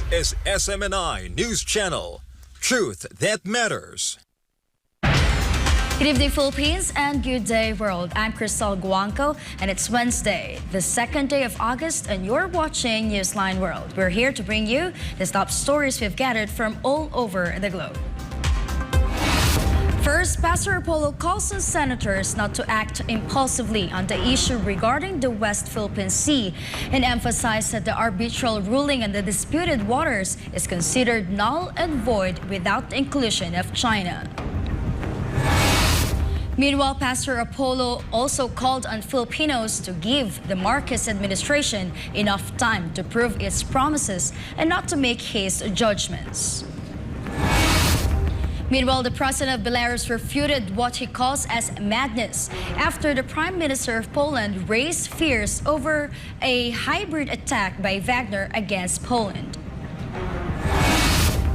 This is SMNI News Channel. Truth that matters. Good evening, Philippines, and good day, world. I'm Ethel Guangco, and it's Wednesday, the second day of August, and you're watching Newsline World. We're here to bring you the top stories we've gathered from all over the globe. First, Pastor Apollo calls on senators not to act impulsively on the issue regarding the West Philippine Sea and emphasized that the arbitral ruling on the disputed waters is considered null and void without the inclusion of China. Meanwhile, Pastor Apollo also called on Filipinos to give the Marcos administration enough time to prove its promises and not to make hasty judgments. Meanwhile, the president of Belarus refuted what he calls as madness after the Prime Minister of Poland raised fears over a hybrid attack by Wagner against Poland.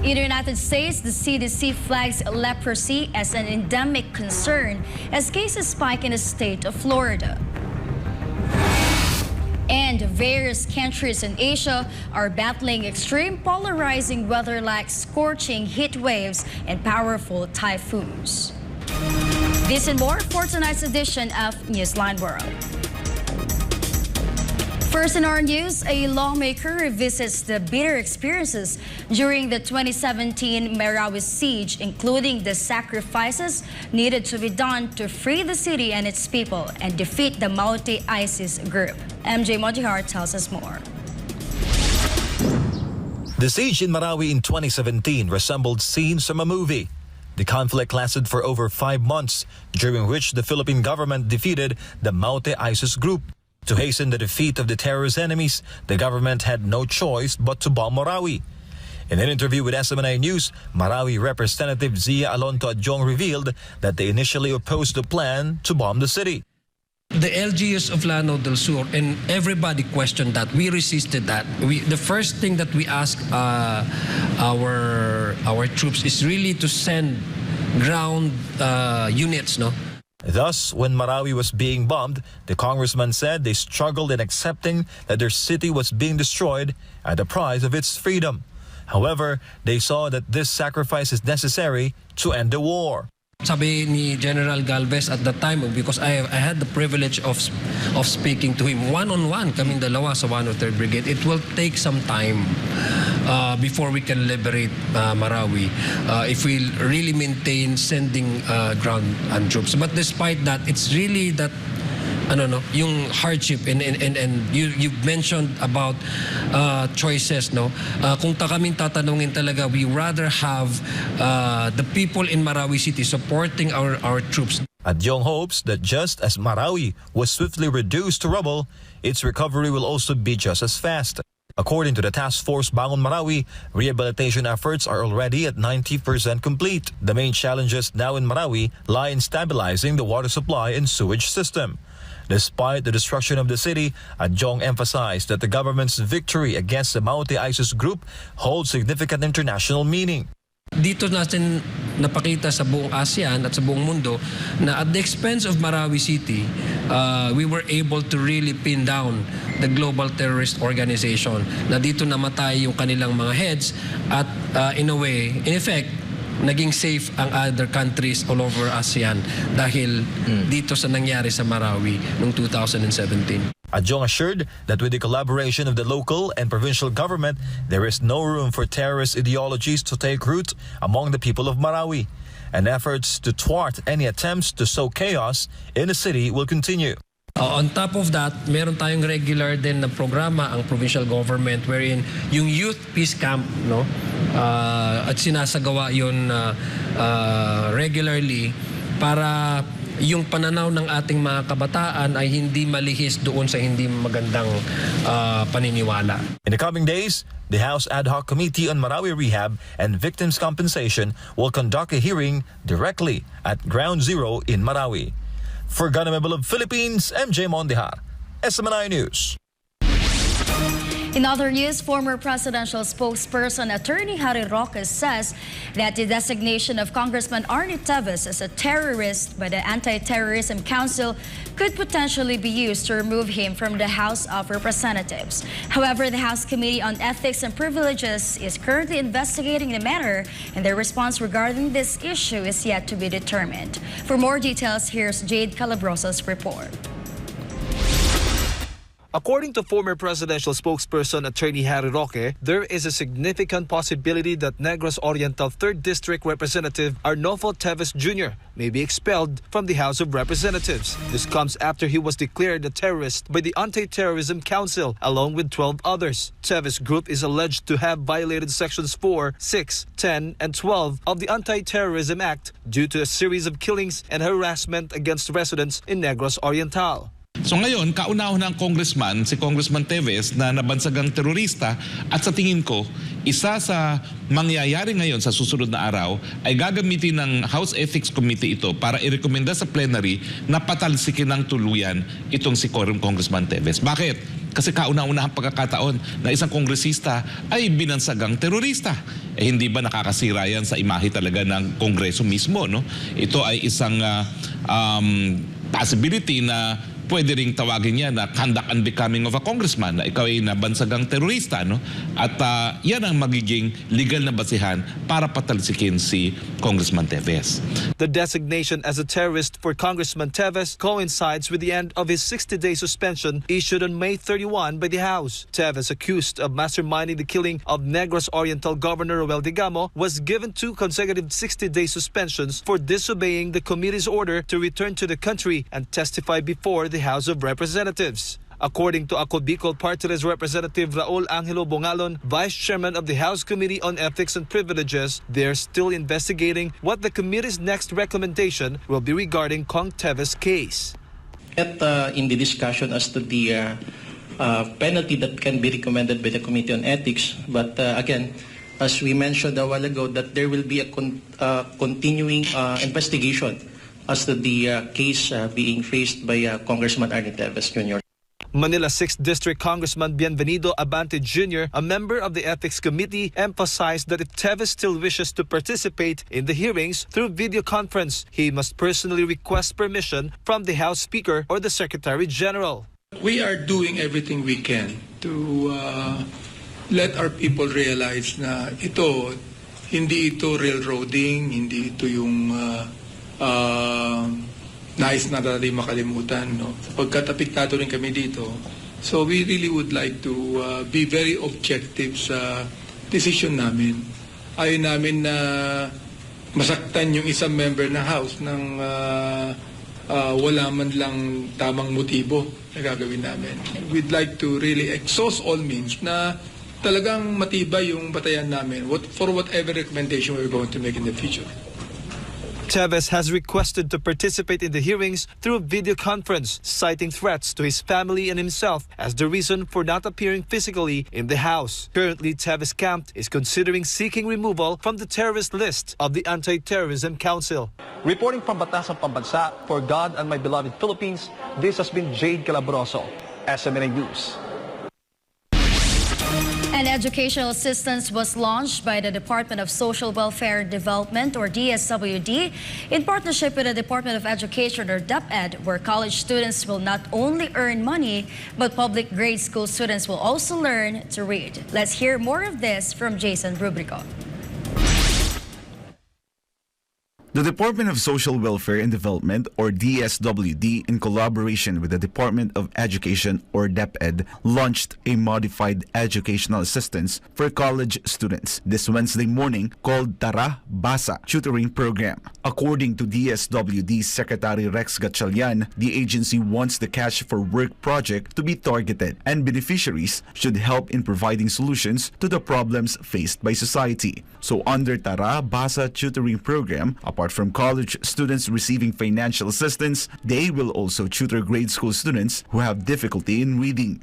In the United States, the CDC flags leprosy as an endemic concern as cases spike in the state of Florida. And various countries in Asia are battling extreme polarizing weather like scorching heat waves and powerful typhoons. This and more for tonight's edition of Newsline World. First in our news, a lawmaker revisits the bitter experiences during the 2017 Marawi siege, including the sacrifices needed to be done to free the city and its people and defeat the Maute ISIS group. MJ Mojihar tells us more. The siege in Marawi in 2017 resembled scenes from a movie. The conflict lasted for over 5 months, during which the Philippine government defeated the Maute ISIS group. To hasten the defeat of the terrorist enemies, the government had no choice but to bomb Marawi. In an interview with SMNI News, Marawi Representative Zia Alonto Adjong revealed that they initially opposed the plan to bomb the city. The LGUs of Lanao del Sur, and everybody questioned that. We resisted that. The first thing that we asked our troops is really to send ground units, no? Thus, when Marawi was being bombed, the congressman said they struggled in accepting that their city was being destroyed at the price of its freedom. However, they saw that this sacrifice is necessary to end the war. Sabi ni General Galvez at the time, because I had the privilege of speaking to him one-on-one, kaming dalawa sa 103rd Brigade, it will take some time before we can liberate Marawi if we really maintain sending ground and troops. But despite that, it's really that yung hardship and you mentioned about choices, no? Kung kaming tatanungin talaga, we rather have the people in Marawi City supporting our troops. Adjong hopes that just as Marawi was swiftly reduced to rubble, its recovery will also be just as fast. According to the Task Force Bangon Marawi, rehabilitation efforts are already at 90% complete. The main challenges now in Marawi lie in stabilizing the water supply and sewage system. Despite the destruction of the city, Adjong emphasized that the government's victory against the Maute ISIS group holds significant international meaning. Dito natin napakita sa buong ASEAN at sa buong mundo na at the expense of Marawi City, we were able to really pin down the global terrorist organization na dito namatay yung kanilang mga heads at in a way, in effect, naging safe ang other countries all over ASEAN dahil dito sa nangyari sa Marawi noong 2017. Adjong assured that with the collaboration of the local and provincial government, there is no room for terrorist ideologies to take root among the people of Marawi, and efforts to thwart any attempts to sow chaos in the city will continue. On top of that, meron tayong regular din na programa ang provincial government wherein yung youth peace camp, no? At sinasagawa yun regularly para yung pananaw ng ating mga kabataan ay hindi malihis doon sa hindi magandang paniniwala. In the coming days, the House Ad Hoc Committee on Marawi Rehab and Victims' Compensation will conduct a hearing directly at Ground Zero in Marawi. For Ganamebel of Philippines, MJ Mondihar, SMNI News. In other news, former presidential spokesperson Attorney Roxas says that the designation of Congressman Arnie Teves as a terrorist by the Anti-Terrorism Council could potentially be used to remove him from the House of Representatives. However, the House Committee on Ethics and Privileges is currently investigating the matter, and their response regarding this issue is yet to be determined. For more details, here's Jade Calabrosa's report. According to former presidential spokesperson Attorney Roque, there is a significant possibility that Negros Oriental 3rd District Representative Arnolfo Teves Jr. may be expelled from the House of Representatives. This comes after he was declared a terrorist by the Anti-Terrorism Council along with 12 others. Teves' group is alleged to have violated Sections 4, 6, 10, and 12 of the Anti-Terrorism Act due to a series of killings and harassment against residents in Negros Oriental. So ngayon, kauna-una ng congressman, si Congressman Teves na nabansagang terorista at sa tingin ko, isa sa mangyayari ngayon sa susunod na araw ay gagamitin ng House Ethics Committee ito para irekomenda sa plenary na patalsikin ng tuluyan itong si Congressman Teves. Bakit? Kasi kauna-una ang pagkakataon na isang kongresista ay binansagang terorista. Hindi ba nakakasira yan sa imahe talaga ng Kongreso mismo? No? Ito ay isang possibility na pwede ring tawagin niya na conduct unbecoming of a congressman, na ikaw ay nabansagang terorista, no? At yan ang magiging legal na basihan para patalsikin si Congressman Teves. The designation as a terrorist for Congressman Teves coincides with the end of his 60-day suspension issued on May 31 by the House. Teves, accused of masterminding the killing of Negros Oriental Governor Roel Digamo, was given 2 consecutive 60-day suspensions for disobeying the committee's order to return to the country and testify before the House of Representatives. According to Ako Bicol Party List Representative Raul Angelo Bongalon, Vice Chairman of the House Committee on Ethics and Privileges, they're still investigating what the committee's next recommendation will be regarding Cong Teves' case. In the discussion as to the penalty that can be recommended by the Committee on Ethics, but again, as we mentioned a while ago, that there will be a continuing investigation as to the case being faced by Congressman Arnie Teves Jr. Manila 6th District Congressman Bienvenido Abante Jr., a member of the Ethics Committee, emphasized that if Teves still wishes to participate in the hearings through video conference, he must personally request permission from the House Speaker or the Secretary General. We are doing everything we can to let our people realize na hindi ito railroading, hindi ito yung nais na natin makalimutan, no? Pagkat apektado rin kami dito. So we really would like to be very objective sa decision namin. Ayaw namin na masaktan yung isang member ng House ng wala man lang tamang motibo na gagawin namin. We'd like to really exhaust all means na talagang matibay yung batayan namin for whatever recommendation we're going to make in the future. Teves has requested to participate in the hearings through video conference, citing threats to his family and himself as the reason for not appearing physically in the House. Currently, Teves' camp is considering seeking removal from the terrorist list of the Anti-Terrorism Council. Reporting from Batasang Pambansa, for God and my beloved Philippines, this has been Jade Calabroso, SMNI News. An educational assistance was launched by the Department of Social Welfare and Development, or DSWD, in partnership with the Department of Education, or DepEd, where college students will not only earn money, but public grade school students will also learn to read. Let's hear more of this from Jason Rubrico. The Department of Social Welfare and Development, or DSWD, in collaboration with the Department of Education, or DepEd, launched a modified educational assistance for college students this Wednesday morning called Tara Basa Tutoring Program. According to DSWD Secretary Rex Gatchalian, the agency wants the Cash for Work project to be targeted, and beneficiaries should help in providing solutions to the problems faced by society. So under Tara Basa Tutoring Program, apart from college students receiving financial assistance, they will also tutor grade school students who have difficulty in reading.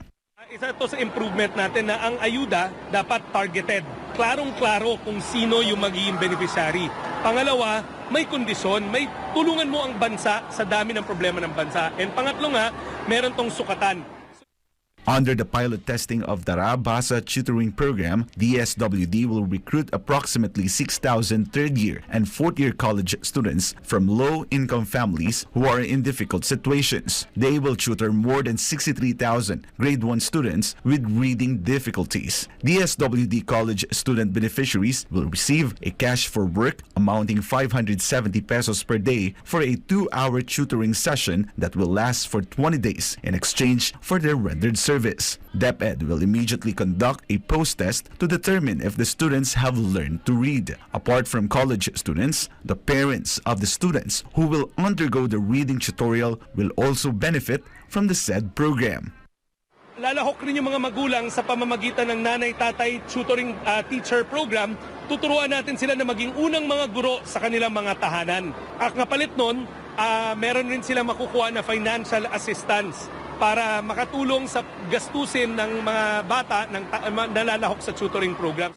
Isa to sa improvement natin na ang ayuda dapat targeted. Klarong-klaro kung sino yung magiging beneficiary. Pangalawa, may kondisyon, may tulungan mo ang bansa sa dami ng problema ng bansa. And pangatlo nga, meron tong sukatan. Under the pilot testing of the Basa Tutoring Program, DSWD will recruit approximately 6,000 third-year and fourth-year college students from low-income families who are in difficult situations. They will tutor more than 63,000 grade 1 students with reading difficulties. DSWD college student beneficiaries will receive a cash for work amounting 570 pesos per day for a 2-hour tutoring session that will last for 20 days in exchange for their rendered service. DepEd will immediately conduct a post-test to determine if the students have learned to read. Apart from college students, the parents of the students who will undergo the reading tutorial will also benefit from the said program. Lalahok rin yung mga magulang sa pamamagitan ng nanay-tatay tutoring teacher program. Tuturuan natin sila na maging unang mga guro sa kanilang mga tahanan. At kapalit nun, meron rin sila makukuha na financial assistance para makatulong sa gastusin ng mga bata ng nalalahok sa tutoring program.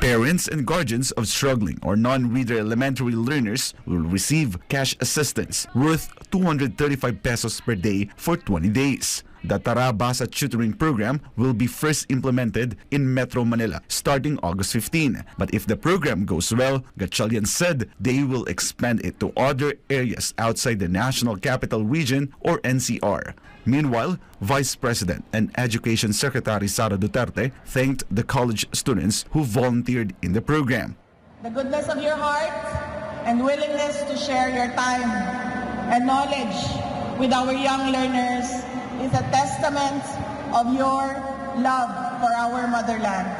Parents and guardians of struggling or non-reader elementary learners will receive cash assistance worth 235 pesos per day for 20 days. The Basa Tutoring Program will be first implemented in Metro Manila starting August 15. But if the program goes well, Gatchalian said they will expand it to other areas outside the National Capital Region or NCR. Meanwhile, Vice President and Education Secretary Sara Duterte thanked the college students who volunteered in the program. The goodness of your heart and willingness to share your time and knowledge with our young learners is a testament of your love for our motherland.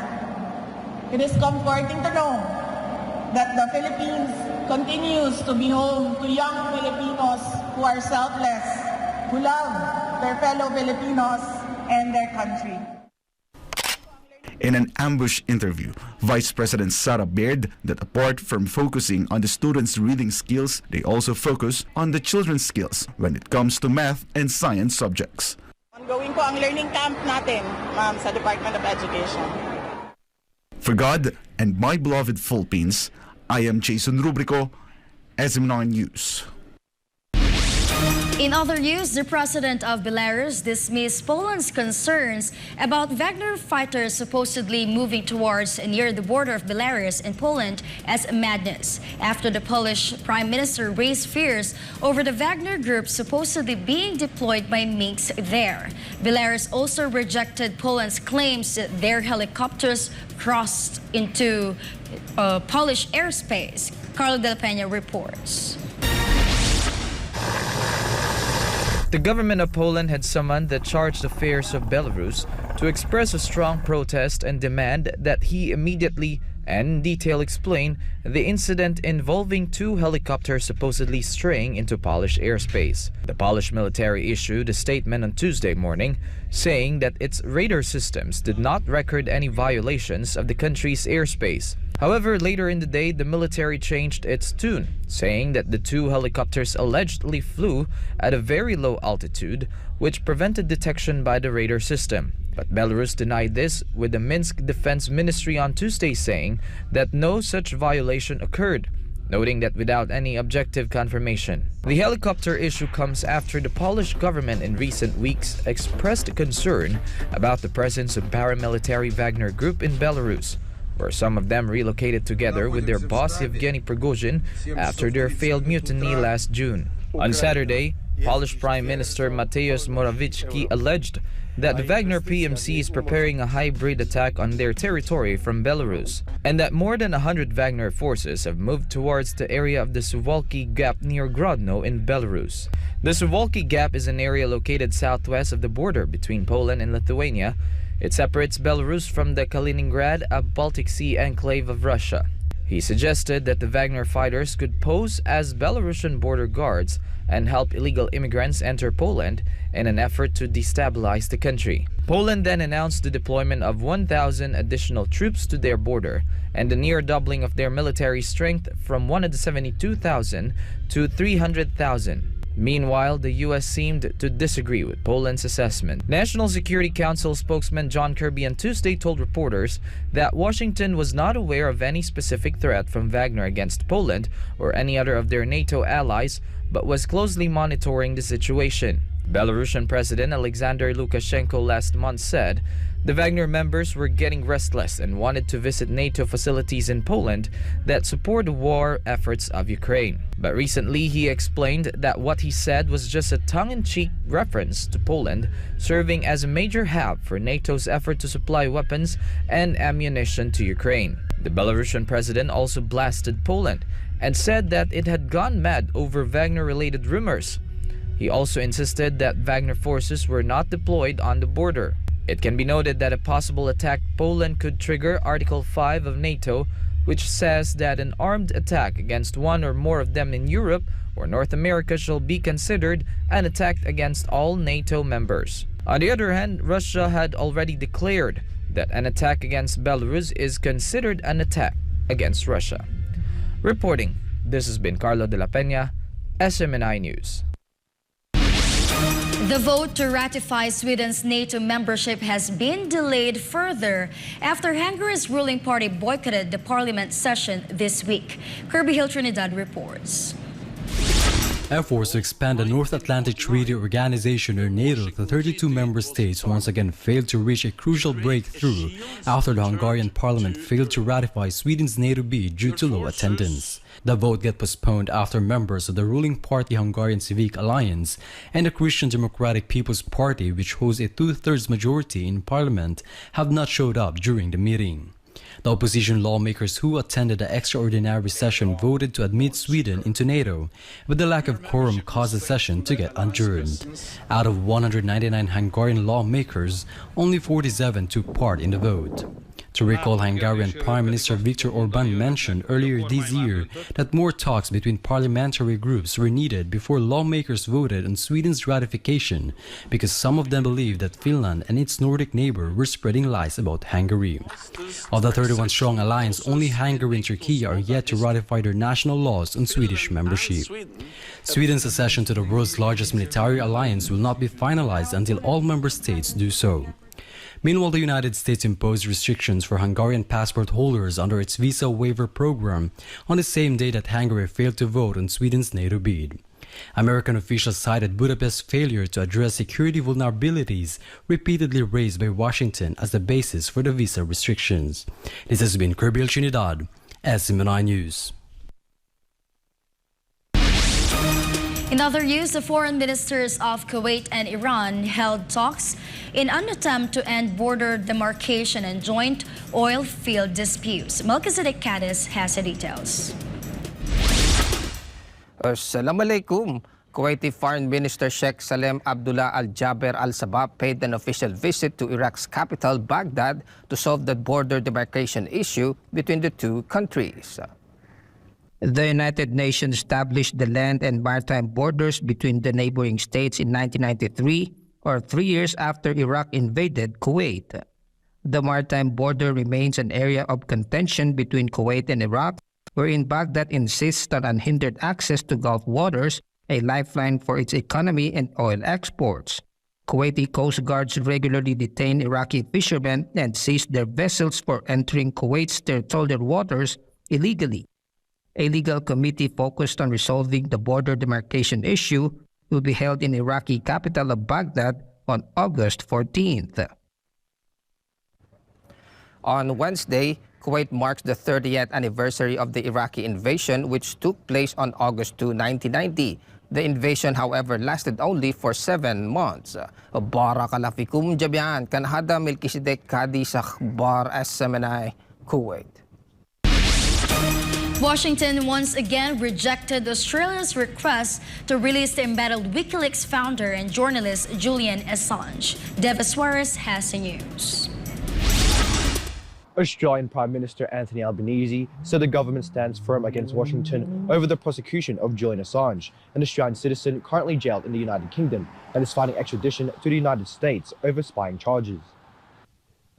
It is comforting to know that the Philippines continues to be home to young Filipinos who are selfless, who love their fellow Filipinos and their country. In an ambush interview, Vice President Sara bared that apart from focusing on the students' reading skills, they also focus on the children's skills when it comes to math and science subjects. Ongoing po ang learning camp natin, ma'am, sa Department of Education. For God and my beloved Philippines, I am Jason Rubrico, SMNI News. In other news, the president of Belarus dismissed Poland's concerns about Wagner fighters supposedly moving towards near the border of Belarus and Poland as madness, after the Polish prime minister raised fears over the Wagner group supposedly being deployed by Minsk there. Belarus also rejected Poland's claims that their helicopters crossed into Polish airspace. Carlo De La Peña reports. The government of Poland had summoned the chargé d'affaires of Belarus to express a strong protest and demand that he immediately and in detail explain the incident involving 2 helicopters supposedly straying into Polish airspace. The Polish military issued a statement on Tuesday morning saying that its radar systems did not record any violations of the country's airspace. However, later in the day, the military changed its tune, saying that the 2 helicopters allegedly flew at a very low altitude, which prevented detection by the radar system. But Belarus denied this, with the Minsk Defense Ministry on Tuesday saying that no such violation occurred, noting that without any objective confirmation. The helicopter issue comes after the Polish government in recent weeks expressed concern about the presence of paramilitary Wagner group in Belarus, where some of them relocated together with their boss Yevgeny Prigozhin after their failed mutiny last June. On Saturday, Polish Prime Minister Mateusz Morawiecki alleged that the Wagner PMC is preparing a hybrid attack on their territory from Belarus, and that more than 100 Wagner forces have moved towards the area of the Suwalki Gap near Grodno in Belarus. The Suwalki Gap is an area located southwest of the border between Poland and Lithuania. It separates Belarus from the Kaliningrad, a Baltic Sea enclave of Russia. He suggested that the Wagner fighters could pose as Belarusian border guards and help illegal immigrants enter Poland in an effort to destabilize the country. Poland then announced the deployment of 1,000 additional troops to their border and the near doubling of their military strength from 172,000 to 300,000. Meanwhile, the U.S. seemed to disagree with Poland's assessment. National Security Council spokesman John Kirby on Tuesday told reporters that Washington was not aware of any specific threat from Wagner against Poland or any other of their NATO allies, but was closely monitoring the situation. Belarusian President Alexander Lukashenko last month said the Wagner members were getting restless and wanted to visit NATO facilities in Poland that support the war efforts of Ukraine. But recently he explained that what he said was just a tongue-in-cheek reference to Poland serving as a major hub for NATO's effort to supply weapons and ammunition to Ukraine. The Belarusian president also blasted Poland and said that it had gone mad over Wagner-related rumors. He also insisted that Wagner forces were not deployed on the border. It can be noted that a possible attack Poland could trigger Article 5 of NATO, which says that an armed attack against one or more of them in Europe or North America shall be considered an attack against all NATO members. On the other hand, Russia had already declared that an attack against Belarus is considered an attack against Russia. Reporting, this has been Carlo de la Peña, SMNI News. The vote to ratify Sweden's NATO membership has been delayed further after Hungary's ruling party boycotted the parliament session this week. Kirby Hill Trinidad reports. Efforts to expand the North Atlantic Treaty Organization or NATO to 32 member states once again failed to reach a crucial breakthrough after the Hungarian parliament failed to ratify Sweden's NATO bid due to low attendance. The vote got postponed after members of the ruling party Hungarian Civic Alliance and the Christian Democratic People's Party, which holds a two-thirds majority in parliament, have not showed up during the meeting. The opposition lawmakers who attended the extraordinary session voted to admit Sweden into NATO, but the lack of quorum caused the session to get adjourned. Out of 199 Hungarian lawmakers, only 47 took part in the vote. To recall, Hungarian Prime Minister Viktor Orbán mentioned earlier this year that more talks between parliamentary groups were needed before lawmakers voted on Sweden's ratification because some of them believed that Finland and its Nordic neighbor were spreading lies about Hungary. Of the 31-strong alliance, only Hungary and Turkey are yet to ratify their national laws on Swedish membership. Sweden's accession to the world's largest military alliance will not be finalized until all member states do so. Meanwhile, the United States imposed restrictions for Hungarian passport holders under its visa waiver program on the same day that Hungary failed to vote on Sweden's NATO bid. American officials cited Budapest's failure to address security vulnerabilities repeatedly raised by Washington as the basis for the visa restrictions. This has been Kirby Trinidad, SMNI News. In other news, the foreign ministers of Kuwait and Iran held talks in an attempt to end border demarcation and joint oil field disputes. Melchizedek Cadiz has the details. Assalamualaikum. Kuwaiti Foreign Minister Sheikh Salem Abdullah Al-Jaber Al-Sabah paid an official visit to Iraq's capital, Baghdad, to solve the border demarcation issue between the two countries. The United Nations established the land and maritime borders between the neighboring states in 1993, or 3 years after Iraq invaded Kuwait. The maritime border remains an area of contention between Kuwait and Iraq, wherein Baghdad insists on unhindered access to Gulf waters, a lifeline for its economy and oil exports. Kuwaiti Coast Guards regularly detain Iraqi fishermen and seize their vessels for entering Kuwait's territorial waters illegally. A legal committee focused on resolving the border demarcation issue will be held in Iraqi capital of Baghdad on August 14th. On Wednesday, Kuwait marks the 30th anniversary of the Iraqi invasion, which took place on August 2, 1990. The invasion, however, lasted only for 7 months. Barakalafikum Jabian, Kanhada Melchizedek Cadiz Akhbar SMNI, Kuwait. Washington once again rejected Australia's request to release the embattled WikiLeaks founder and journalist Julian Assange. Deva Suarez has the news. Australian Prime Minister Anthony Albanese said the government stands firm against Washington over the prosecution of Julian Assange, an Australian citizen currently jailed in the United Kingdom and is fighting extradition to the United States over spying charges.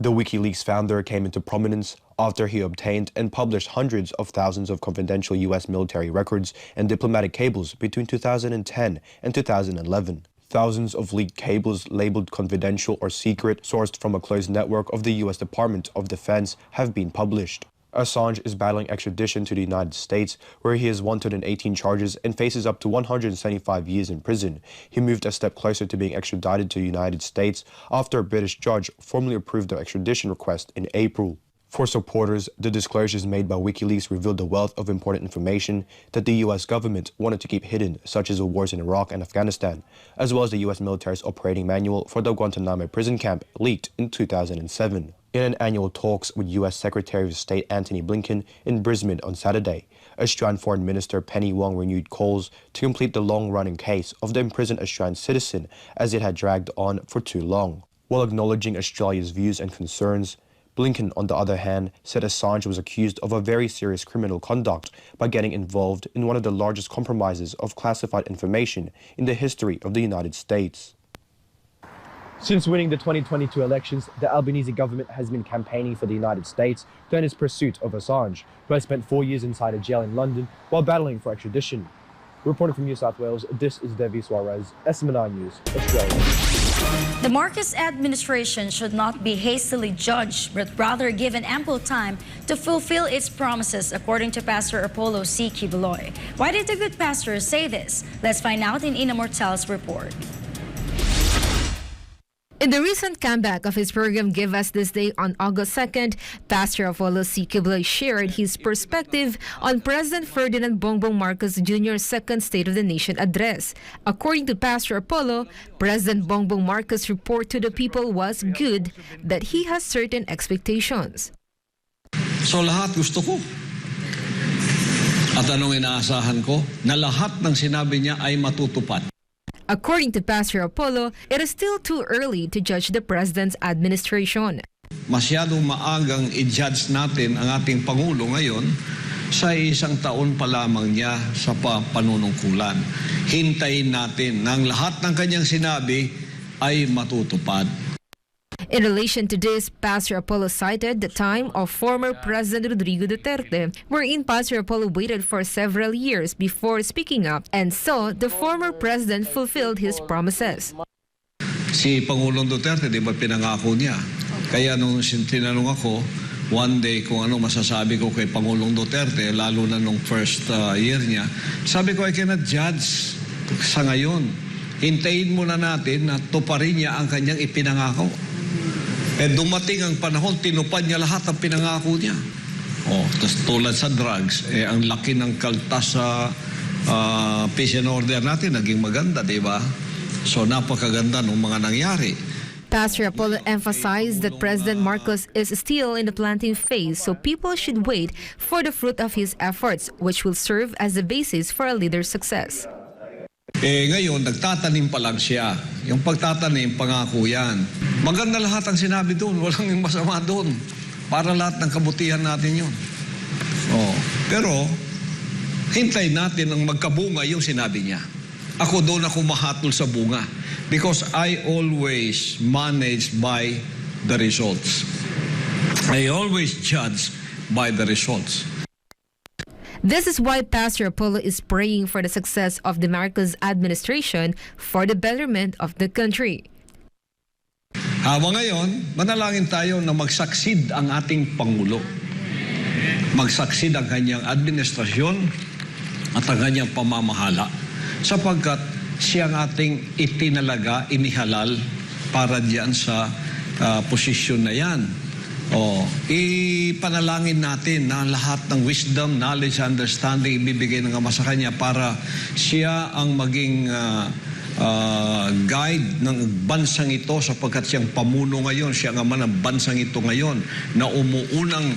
The WikiLeaks founder came into prominence after he obtained and published hundreds of thousands of confidential U.S. military records and diplomatic cables between 2010 and 2011. Thousands of leaked cables labeled confidential or secret, sourced from a closed network of the U.S. Department of Defense, have been published. Assange is battling extradition to the United States, where he has 118 charges and faces up to 175 years in prison. He moved a step closer to being extradited to the United States after a British judge formally approved the extradition request in April. For supporters, the disclosures made by WikiLeaks revealed the wealth of important information that the U.S. government wanted to keep hidden, such as the wars in Iraq and Afghanistan, as well as the U.S. military's operating manual for the Guantanamo prison camp leaked in 2007. In an annual talks with U.S. Secretary of State Antony Blinken in Brisbane on Saturday, Australian Foreign Minister Penny Wong renewed calls to complete the long-running case of the imprisoned Australian citizen as it had dragged on for too long. While acknowledging Australia's views and concerns, Blinken, on the other hand, said Assange was accused of a very serious criminal conduct by getting involved in one of the largest compromises of classified information in the history of the United States. Since winning the 2022 elections, the Albanese government has been campaigning for the United States to end its pursuit of Assange, who has spent 4 years inside a jail in London while battling for extradition. Reporting from New South Wales, this is Devi Suarez, SMNI News, Australia. The Marcos administration should not be hastily judged, but rather given ample time to fulfill its promises, according to Pastor Apollo C. Kibuloy. Why did the good pastor say this? Let's find out in Ina Mortel's report. In the recent comeback of his program Give Us This Day on August 2nd, Pastor Apollo C. Kibuloy shared his perspective on President Ferdinand Bongbong Marcos Jr.'s second State of the Nation address. According to Pastor Apollo, President Bongbong Marcos' report to the people was good, that he has certain expectations. So lahat gusto ko. At anong inaasahan ko? Na lahat ng sinabi niya ay matutupad. According to Pastor Apollo, it is still too early to judge the President's administration. Masyadong maagang i-judge natin ang ating Pangulo ngayon sa isang taon pa lamang niya sa panunungkulan. Hintayin natin na ang lahat ng kanyang sinabi ay matutupad. In relation to this, Pastor Apollo cited the time of former President Rodrigo Duterte, wherein Pastor Apollo waited for several years before speaking up and saw the former president fulfilled his promises. Si Pangulong Duterte, di ba pinangako niya? Kaya nung tinanong ako, one day kung ano masasabi ko kay Pangulong Duterte, lalo na nung first year niya, sabi ko, I cannot judge sa ngayon. Hintayin muna natin na tuparin niya ang kanyang ipinangako. Dumating ang panahon, tinupad niya lahat ang pinangako niya. Tapos tulad sa drugs, ang laki ng kaltas sa peace and order natin, naging maganda, di ba? So napakaganda ng mga nangyari. Pastor Apollo emphasized that President Marcos is still in the planting phase, so people should wait for the fruit of his efforts, which will serve as the basis for a leader's success. Ngayon, nagtatanim pa lang siya. Yung pagtatanim, pangako yan. Maganda lahat ang sinabi doon. Walang masama doon. Para lahat ng kabutihan natin yun. Pero, hintayin natin ang magkabunga yung sinabi niya. Ako doon ako mahatol sa bunga. Because I always manage by the results. I always judge by the results. This is why Pastor Apollo is praying for the success of the Marcos administration for the betterment of the country. Habang ngayon, manalangin tayo na magsaksid ang ating Pangulo. Magsaksid ang kanyang administrasyon at ang kanyang pamamahala. Sapagkat siya ang ating itinalaga, inihalal para diyan sa posisyon na yan. Ipanalangin natin na lahat ng wisdom, knowledge, understanding ibibigay ng Ama sa kanya para siya ang maging guide ng bansang ito sapagkat siyang pamuno ngayon, siya ang ama ng bansang ito ngayon na umuunang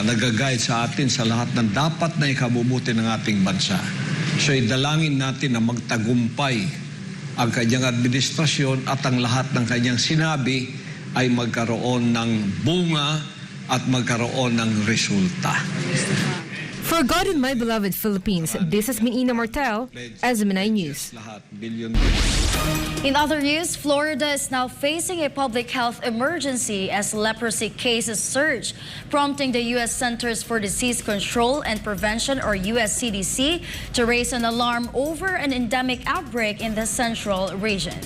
nag-guide sa atin sa lahat ng dapat na ikabubuti ng ating bansa. So idalangin natin na magtagumpay ang kanyang administrasyon at ang lahat ng kanyang sinabi ay magkaroon ng bunga at magkaroon ng resulta. For God and my beloved Philippines, this has been Ina Mortel, SMNI News. In other news, Florida is now facing a public health emergency as leprosy cases surge, prompting the U.S. Centers for Disease Control and Prevention, or USCDC, to raise an alarm over an endemic outbreak in the central region.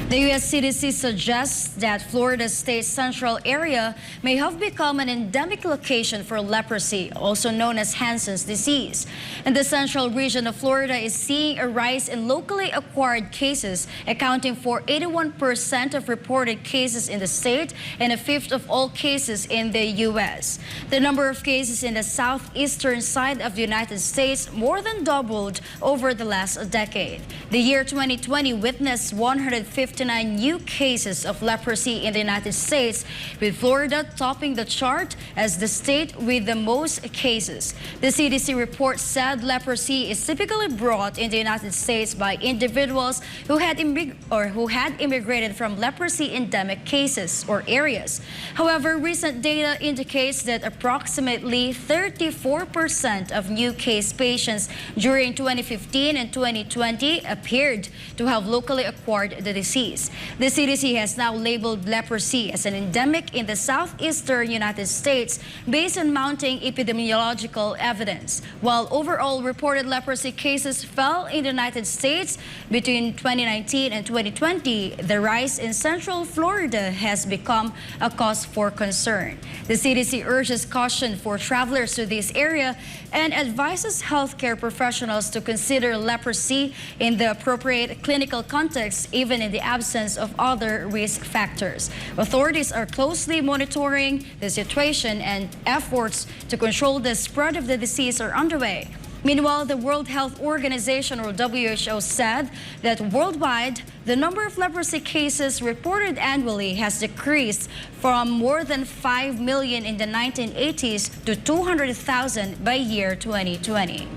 The U.S. CDC suggests that Florida's state central area may have become an endemic location for leprosy, also known as Hansen's disease. And the central region of Florida is seeing a rise in locally acquired cases, accounting for 81% of reported cases in the state and a fifth of all cases in the U.S. The number of cases in the southeastern side of the United States more than doubled over the last decade. The year 2020 witnessed 159 new cases of leprosy in the United States, with Florida topping the chart as the state with the most cases. The CDC report said leprosy is typically brought in the United States by individuals who had immigrated from leprosy endemic cases or areas. However, recent data indicates that approximately 34% of new case patients during 2015 and 2020 appeared to have locally acquired the disease. The CDC has now labeled leprosy as an endemic in the southeastern United States based on mounting epidemiological evidence. While overall reported leprosy cases fell in the United States between 2019 and 2020, the rise in Central Florida has become a cause for concern. The CDC urges caution for travelers to this area and advises healthcare professionals to consider leprosy in the appropriate clinical context, even in the absence of other risk factors. Authorities are closely monitoring the situation, and efforts to control the spread of the disease are underway. Meanwhile, the World Health Organization, or WHO, said that worldwide, the number of leprosy cases reported annually has decreased from more than 5 million in the 1980s to 200,000 by year 2020.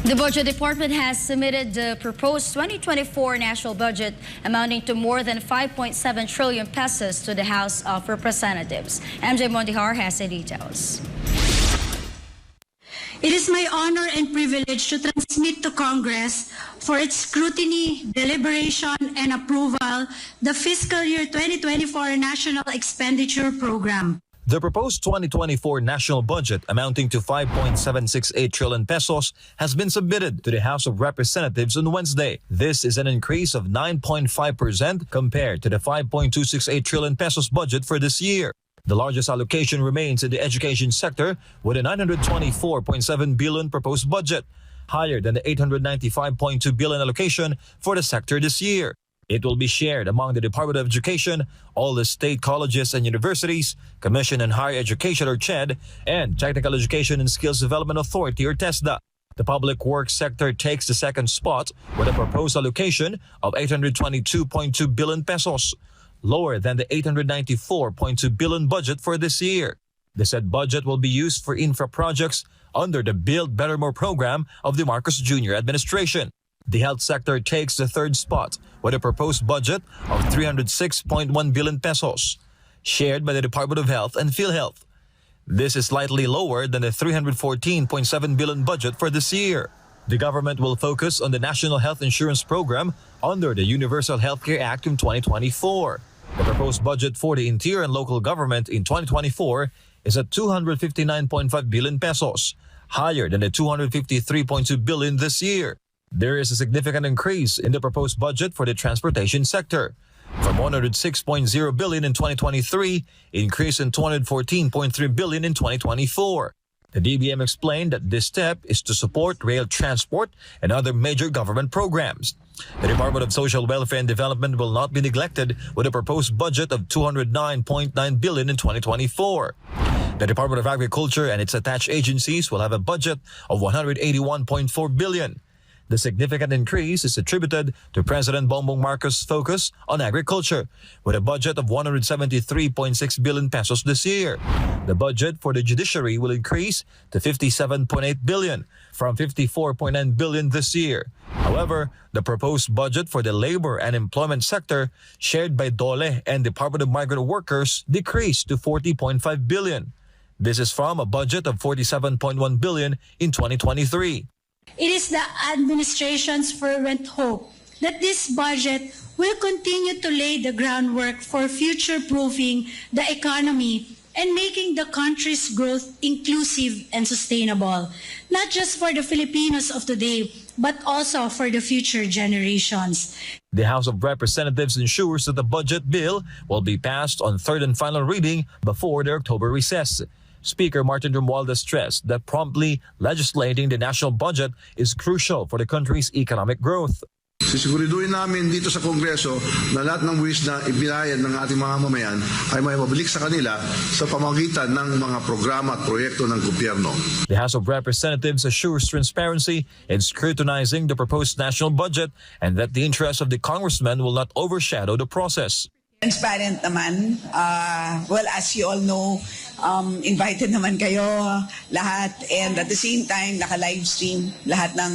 The Budget Department has submitted the proposed 2024 national budget amounting to more than 5.7 trillion pesos to the House of Representatives. MJ Mondihar has the details. It is my honor and privilege to transmit to Congress for its scrutiny, deliberation, and approval the fiscal year 2024 National Expenditure Program. The proposed 2024 national budget amounting to 5.768 trillion pesos has been submitted to the House of Representatives on Wednesday. This is an increase of 9.5% compared to the 5.268 trillion pesos budget for this year. The largest allocation remains in the education sector with a 924.7 billion proposed budget, higher than the 895.2 billion allocation for the sector this year. It will be shared among the Department of Education, all the state colleges and universities, Commission on Higher Education or CHED, and Technical Education and Skills Development Authority or TESDA. The public works sector takes the second spot with a proposed allocation of 822.2 billion pesos, lower than the 894.2 billion budget for this year. The said budget will be used for infra projects under the Build Better More program of the Marcos Jr. administration. The health sector takes the third spot with a proposed budget of 306.1 billion pesos, shared by the Department of Health and PhilHealth. This is slightly lower than the 314.7 billion budget for this year. The government will focus on the National Health Insurance Program under the Universal Healthcare Act in 2024. The proposed budget for the interior and local government in 2024 is at 259.5 billion pesos, higher than the 253.2 billion this year. There is a significant increase in the proposed budget for the transportation sector, from 106.0 billion in 2023, increase in 214.3 billion in 2024. The DBM explained that this step is to support rail transport and other major government programs. The Department of Social Welfare and Development will not be neglected with a proposed budget of 209.9 billion in 2024. The Department of Agriculture and its attached agencies will have a budget of 181.4 billion. The significant increase is attributed to President Bongbong Marcos' focus on agriculture, with a budget of 173.6 billion pesos this year. The budget for the judiciary will increase to 57.8 billion from 54.9 billion this year. However, the proposed budget for the labor and employment sector, shared by DOLE and Department of Migrant Workers, decreased to 40.5 billion. This is from a budget of 47.1 billion in 2023. It is the administration's fervent hope that this budget will continue to lay the groundwork for future-proofing the economy and making the country's growth inclusive and sustainable, not just for the Filipinos of today, but also for the future generations. The House of Representatives ensures that the budget bill will be passed on third and final reading before the October recess. Speaker Martin Romualdez stressed that promptly legislating the national budget is crucial for the country's economic growth. Sisiguriduhin namin dito sa Kongreso na lahat ng buwis na ibinayad ng ating mga mamayan ay may mabalik sa kanila sa pamamagitan ng mga programa at proyekto ng gobyerno. The House of Representatives assures transparency in scrutinizing the proposed national budget and that the interests of the congressmen will not overshadow the process. Transparent naman. Well, as you all know, invited naman kayo lahat, and at the same time, naka-live stream lahat ng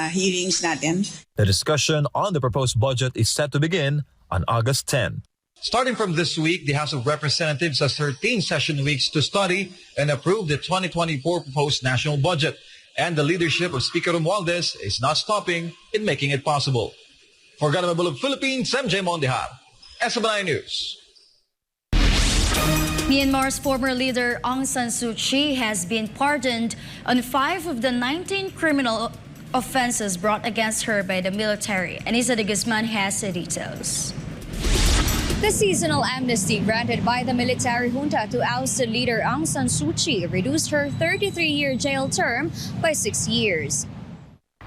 hearings natin. The discussion on the proposed budget is set to begin on August 10. Starting from this week, the House of Representatives has 13 session weeks to study and approve the 2024 proposed national budget. And the leadership of Speaker Romualdez is not stopping in making it possible. For Government of Philippines, MJ Mondihar, SMNI News. Myanmar's former leader Aung San Suu Kyi has been pardoned on 5 of the 19 criminal offenses brought against her by the military. Anissa de Guzman has the details. The seasonal amnesty granted by the military junta to ousted leader Aung San Suu Kyi reduced her 33-year jail term by 6 years.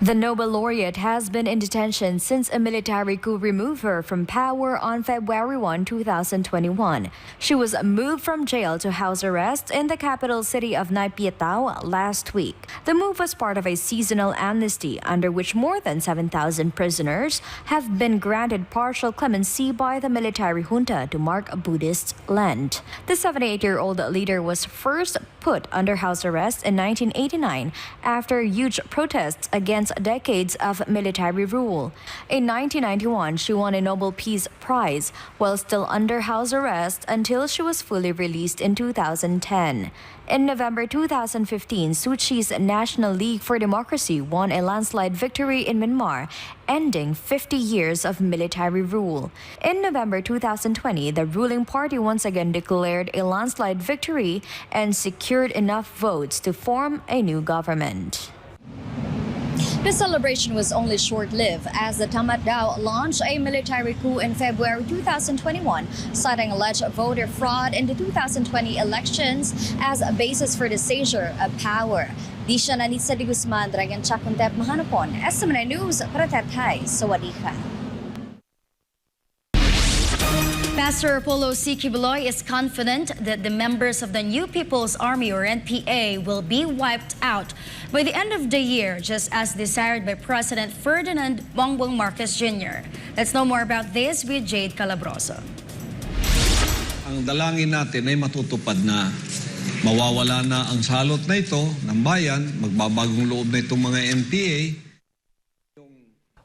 The Nobel laureate has been in detention since a military coup removed her from power on February 1, 2021. She was moved from jail to house arrest in the capital city of Naypyidaw last week. The move was part of a seasonal amnesty under which more than 7,000 prisoners have been granted partial clemency by the military junta to mark Buddhist Lent. The 78-year-old leader was first put under house arrest in 1989 after huge protests against decades of military rule. In 1991, she won a Nobel Peace Prize while still under house arrest until she was fully released in 2010. In November 2015, Suu Kyi's National League for Democracy won a landslide victory in Myanmar, ending 50 years of military rule. In November 2020, the ruling party once again declared a landslide victory and secured enough votes to form a new government. The celebration was only short-lived as the Tamatdaw launched a military coup in February 2021, citing alleged voter fraud in the 2020 elections as a basis for the seizure of power. Disha Anissa de Guzman, Dragan Chakuntep Mahanapon, SMNI News, Pratethay, Sawadika. Pastor Apollo C. Kibuloy is confident that the members of the New People's Army or NPA will be wiped out by the end of the year, just as desired by President Ferdinand Bongbong Marcos Jr. Let's know more about this with Jade Calabroso. Ang dalangin natin ay matutupad na. Mawawala na ang salot na ito ng bayan, magbabagong loob na itong mga NPA.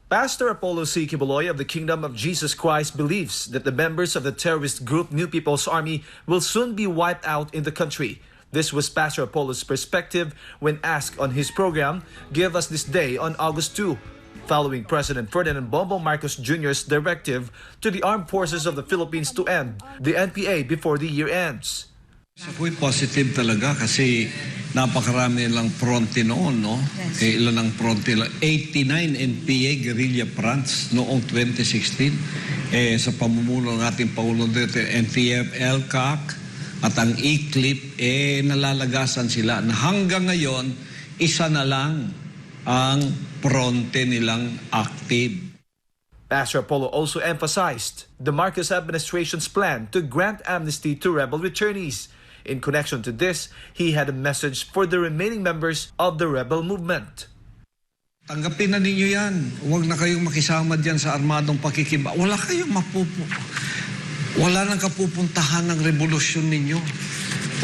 Pastor Apollo C. Kibuloy of the Kingdom of Jesus Christ believes that the members of the terrorist group New People's Army will soon be wiped out in the country. This was Pastor Apollo's perspective when asked on his program, Give Us This Day on August 2, following President Ferdinand Bongbong Marcos Jr.'s directive to the armed forces of the Philippines to end the NPA before the year ends. Ako'y positive talaga kasi napakarami lang fronte noon, no? Yes. Ilan ang fronte lang? 89 NPA guerrilla fronts noong 2016. Sa pamumuno ng ating Pangulong Duterte, NTF, LCAC at ang ICLIP, nalalagasan sila na hanggang ngayon, isa na lang ang fronte nilang active. Pastor Apollo also emphasized the Marcos administration's plan to grant amnesty to rebel returnees. In connection to this, he had a message for the remaining members of the rebel movement. Tanggapin na ninyo yan. Huwag na kayong makisama dyan sa armadong pakikiba. Wala kayong wala nang kapupuntahan ng revolusyon ninyo.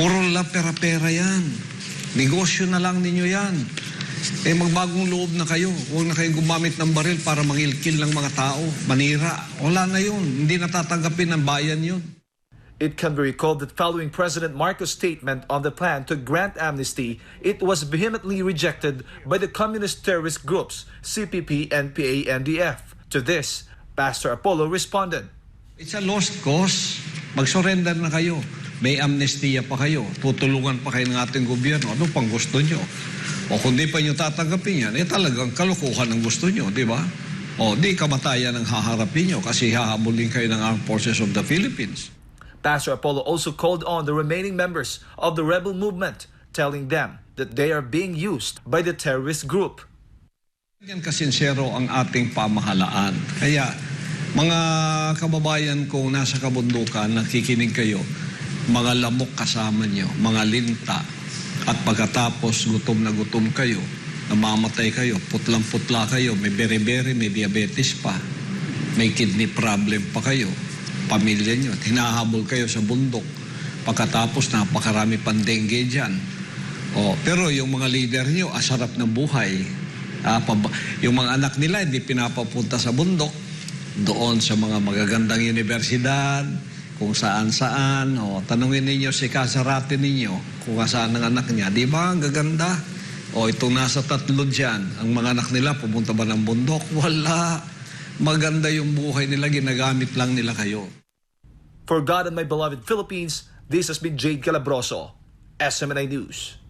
Puro la pera-pera yan. Negosyo na lang ninyo yan. Magbagong loob na kayo. Huwag na kayong gumamit ng baril para mangilkil ng mga tao. Manira. Wala na yun. Hindi natatanggapin ng bayan yun. It can be recalled that following President Marcos' statement on the plan to grant amnesty, it was vehemently rejected by the communist terrorist groups CPP, NPA, NDF. To this, Pastor Apollo responded, It's a lost cause. Mag-surrender na kayo. may amnestiya pa kayo, tutulungan pa kayo ng ating gobyerno, ano pang gusto nyo? O kung di pa nyo tatanggapin yan, talagang kalukuhan ang gusto nyo, di ba? O di kamatayan ang haharapin nyo kasi hahabulin kayo ng Armed Forces of the Philippines. Pastor Apollo also called on the remaining members of the rebel movement, telling them that they are being used by the terrorist group. Yan kasinsero ang ating pamahalaan. Kaya mga kababayan kong nasa kabundukan, nakikinig kayo, mga lamok kasama nyo, mga linta, at pagkatapos gutom na gutom kayo, namamatay kayo, putlang-putla kayo, may bere-bere, may diabetes pa, may kidney problem pa kayo, pamilya nyo, hinahabol kayo sa bundok, pagkatapos napakarami pang dengue dyan. Pero yung mga leader nyo, asarap ng buhay. Yung mga anak nila, hindi pinapapunta sa bundok, doon sa mga magagandang universidad, kung saan-saan. Tanungin ninyo si kasarate ninyo kung saan ang anak niya. Di ba? Ang gaganda. Itong nasa 3 dyan, ang mga anak nila pumunta ba ng bundok? Wala. Maganda yung buhay nila, ginagamit lang nila kayo. For God and my beloved Philippines, this has been Jade Calabroso, SMNI News.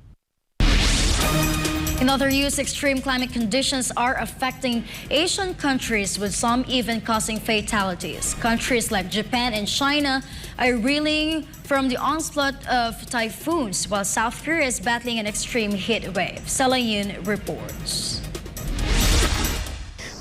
In other news, extreme climate conditions are affecting Asian countries, with some even causing fatalities. Countries like Japan and China are reeling from the onslaught of typhoons, while South Korea is battling an extreme heat wave. Selayin reports.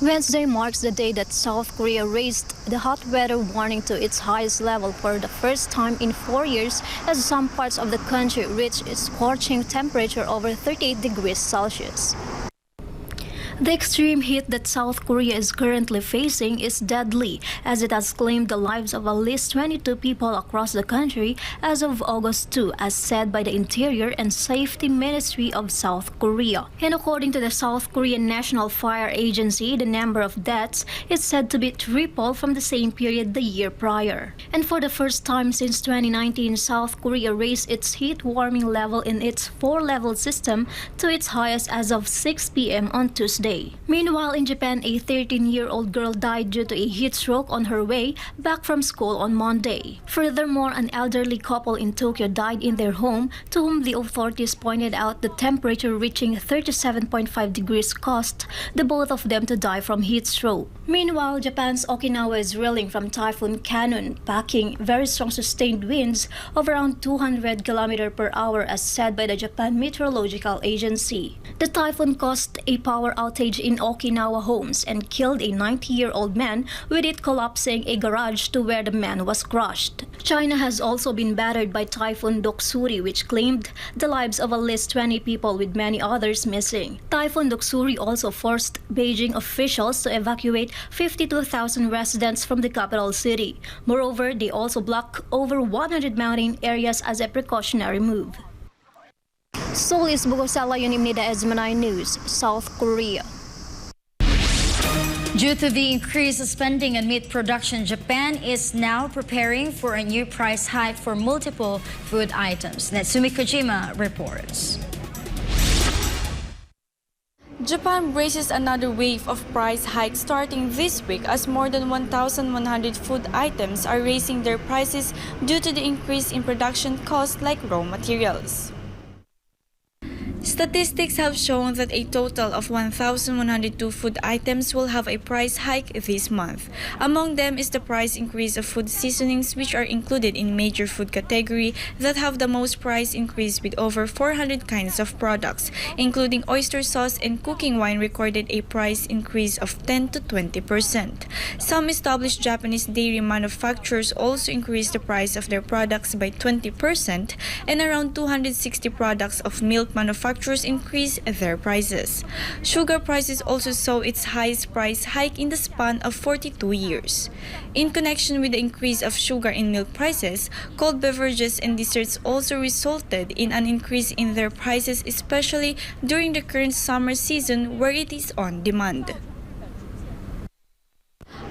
Wednesday marks the day that South Korea raised the hot weather warning to its highest level for the first time in 4 years, as some parts of the country reached a scorching temperature over 38 degrees Celsius. The extreme heat that South Korea is currently facing is deadly, as it has claimed the lives of at least 22 people across the country as of August 2, as said by the Interior and Safety Ministry of South Korea. And according to the South Korean National Fire Agency, the number of deaths is said to be triple from the same period the year prior. And for the first time since 2019, South Korea raised its heat warming level in its 4-level system to its highest as of 6 p.m. on Tuesday. Meanwhile, in Japan, a 13-year-old girl died due to a heat stroke on her way back from school on Monday. Furthermore, an elderly couple in Tokyo died in their home, to whom the authorities pointed out the temperature reaching 37.5 degrees caused the both of them to die from heat stroke. Meanwhile, Japan's Okinawa is reeling from Typhoon Kanun, packing very strong sustained winds of around 200 km per hour, as said by the Japan Meteorological Agency. The typhoon caused a power outage in Okinawa homes and killed a 90-year-old man, with it collapsing a garage to where the man was crushed. China has also been battered by Typhoon Doksuri, which claimed the lives of at least 20 people, with many others missing. Typhoon Doksuri also forced Beijing officials to evacuate 52,000 residents from the capital city. Moreover, they also blocked over 100 mountain areas as a precautionary move. Solis Bugosala Yunimnida SMNI News, South Korea. Due to the increased spending on meat production, Japan is now preparing for a new price hike for multiple food items. Natsumi Kojima reports. Japan braces another wave of price hikes starting this week, as more than 1,100 food items are raising their prices due to the increase in production costs like raw materials. Statistics have shown that a total of 1,102 food items will have a price hike this month. Among them is the price increase of food seasonings, which are included in major food category that have the most price increase, with over 400 kinds of products, including oyster sauce and cooking wine, recorded a price increase of 10 to 20%. Some established Japanese dairy manufacturers also increased the price of their products by 20%, and around 260 products of milk manufacturers increase their prices. Sugar prices also saw its highest price hike in the span of 42 years. In connection with the increase of sugar in milk prices, cold beverages and desserts also resulted in an increase in their prices, especially during the current summer season, where it is on demand.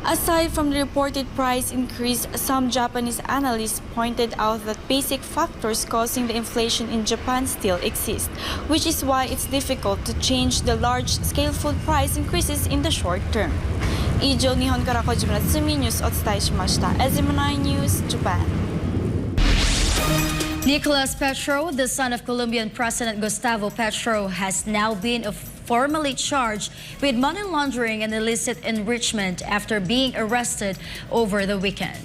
Aside from the reported price increase, some Japanese analysts pointed out that basic factors causing the inflation in Japan still exist, which is why it's difficult to change the large-scale food price increases in the short term. Ijo Nihon kara Kojima Natsumi News o tsutai shimashita. SMNI News, Japan. Nicolas Petro, the son of Colombian President Gustavo Petro, has now been formally charged with money laundering and illicit enrichment after being arrested over the weekend.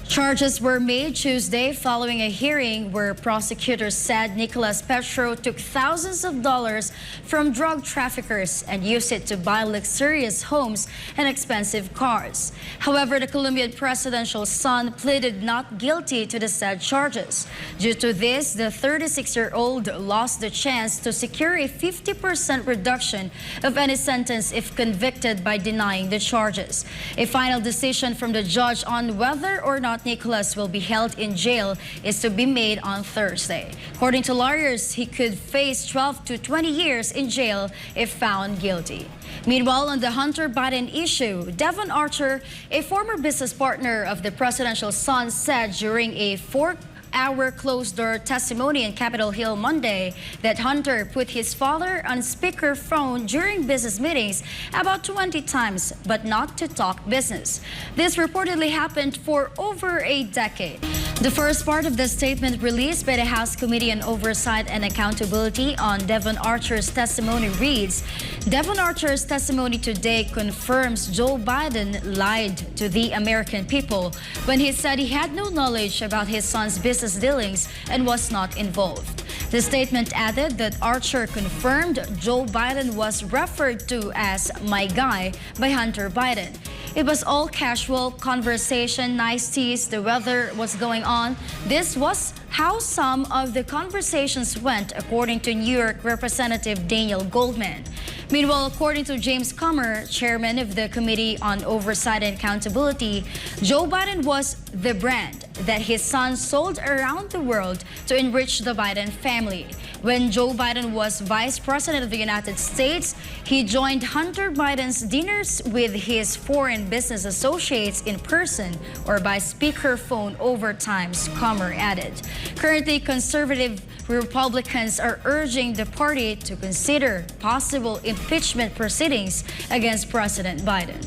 Charges were made Tuesday following a hearing where prosecutors said Nicolas Petro took thousands of dollars from drug traffickers and used it to buy luxurious homes and expensive cars. However, the Colombian presidential son pleaded not guilty to the said charges. Due to this, the 36-year-old lost the chance to secure a 50% reduction of any sentence if convicted by denying the charges. A final decision from the judge on whether or not Nicolas will be held in jail is to be made on Thursday. According to lawyers, he could face 12 to 20 years in jail if found guilty. Meanwhile, on the Hunter Biden issue, Devon Archer, a former business partner of the presidential son, said during a 4-hour closed-door testimony in Capitol Hill Monday that Hunter put his father on speakerphone during business meetings about 20 times, but not to talk business. This reportedly happened for over a decade. The first part of the statement released by the House Committee on Oversight and Accountability on Devon Archer's testimony reads, Devon Archer's testimony today confirms Joe Biden lied to the American people when he said he had no knowledge about his son's business dealings and was not involved. The statement added that Archer confirmed Joe Biden was referred to as my guy by Hunter Biden. It was all casual conversation, niceties, the weather, what's going on. This was how some of the conversations went, according to New York Representative Daniel Goldman. Meanwhile, according to James Comer, chairman of the Committee on Oversight and Accountability, Joe Biden was the brand that his son sold around the world to enrich the Biden family. When Joe Biden was vice president of the United States, he joined Hunter Biden's dinners with his foreign business associates in person or by speakerphone over times, Comer added. Currently, conservative Republicans are urging the party to consider possible impeachment proceedings against President Biden.